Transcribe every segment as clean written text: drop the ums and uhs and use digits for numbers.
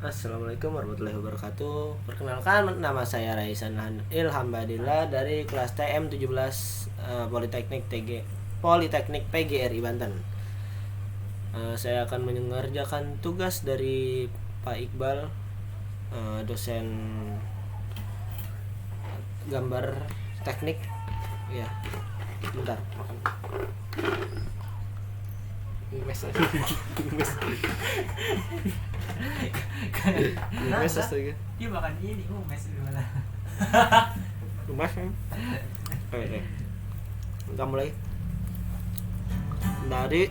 Assalamualaikum warahmatullahi wabarakatuh. Perkenalkan, nama saya Raisan Ilhambadillah dari kelas TM17 Politeknik PGRI Banten. Saya akan mengerjakan tugas dari Pak Iqbal, dosen gambar teknik. Ya, bentar makan. Mes astaga. Dia makan ini, mes gimana? Mas kan? Oke. Kita mulai dari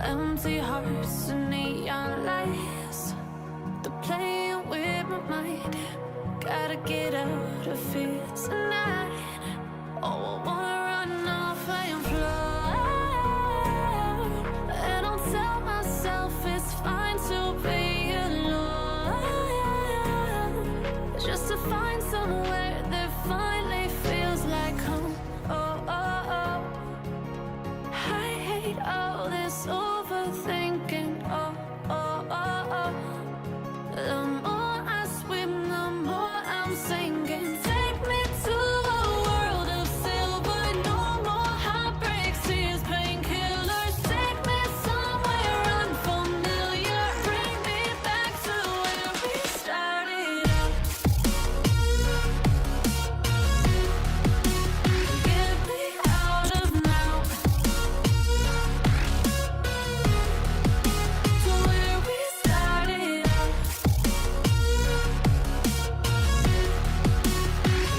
empty hearts and neon lights. They're playing with my mind. Gotta get out of here tonight. Oh, I wanna run off and fly. And I'll tell myself it's fine to be alone, just to find somewhere that finally feels like home. Oh, oh, oh. I hate all this overthinking. Oh, oh, oh, oh. The more I swim, the more I'm sinking. Take me to a world of silver. No more heartbreaks, tears, painkillers. Take me somewhere unfamiliar. Bring me back to where we started out. Get me out of now. To where we started out.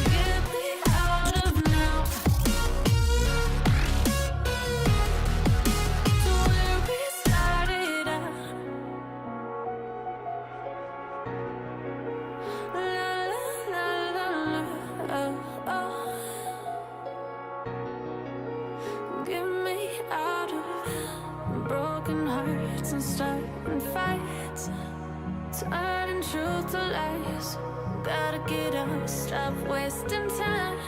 Get me out of now. To where we started out. La la la la la. Oh, oh. Get me out of broken hearts and starting fights, turning truth to lies. Gotta get up, stop wasting time.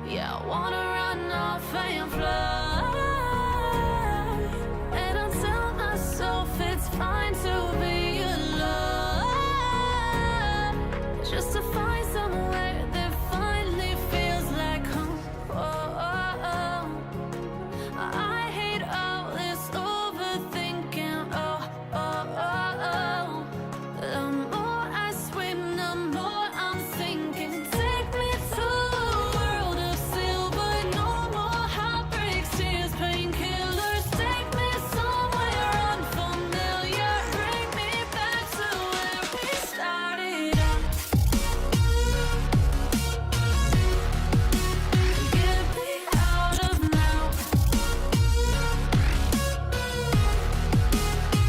Yeah, I wanna run off and fly. And I'll tell myself it's fine to be alone, just to find somewhere that finally feels like home. Oh, oh, oh. I hate all this overthinking. Oh, oh, oh, oh. The more I swim, the more I'm sinking. Take me to a world of silver. No more heartbreaks, tears, painkillers. Take me somewhere unfamiliar. Bring me back to where we started out. Get me out of now.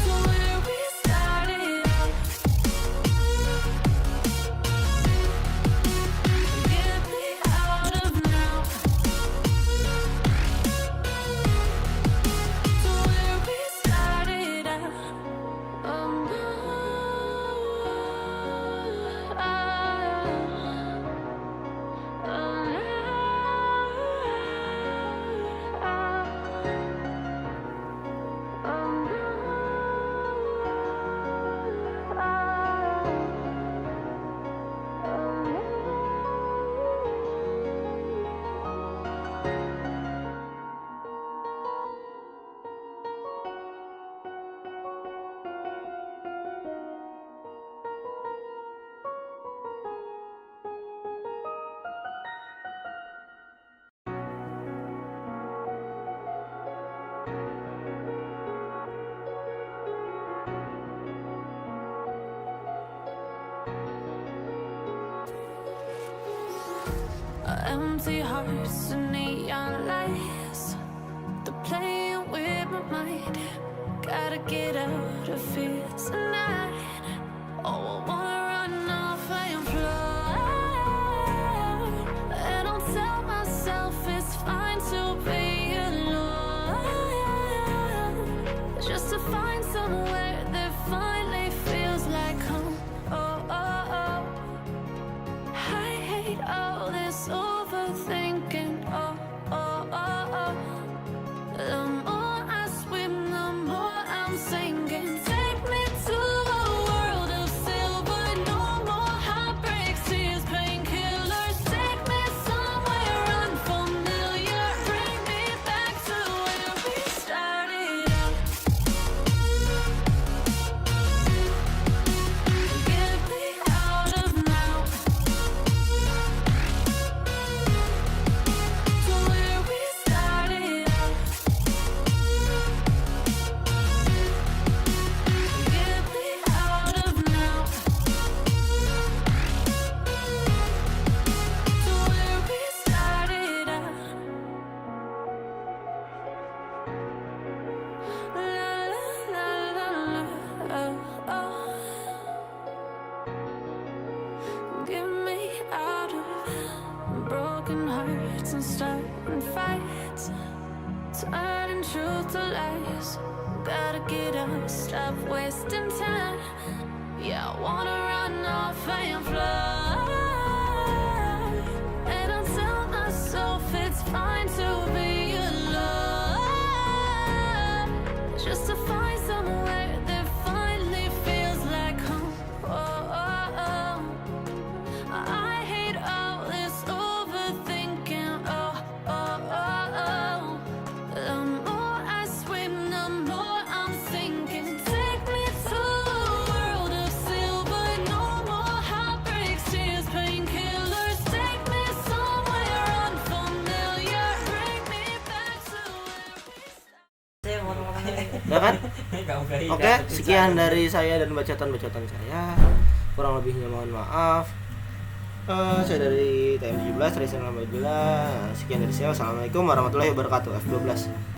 To where we started out. Get me out of now. To where we started out. Oh no. Empty hearts and neon lights. They're playing with my mind. Gotta get out of here tonight. Oh, I wanna run off and fly. And I'll tell myself it's fine to be alone, just to find somewhere that finally feels like home. Oh, oh, oh. broken hearts and starting fights, turning truth to lies. Gotta get up, stop wasting time. Yeah, I wanna run off and fly. And I tell myself it's fine to be alone, just to find somewhere that finally feels like home. I hate all this overthinking. The more I swim, the more I'm sinking. Take me to a world of silver, no more heartbreaks, tears, painkillers. Take me somewhere unfamiliar, bring me back to where we started. Saya mau ngomong Ya kan? ini. Oke, sekian dari saya dan bacotan-bacotan saya. Kurang lebihnya mohon maaf. Saya dari TM17 Raisan. Alhamdulillah. Sekian dari saya. Wassalamualaikum warahmatullahi wabarakatuh. F12.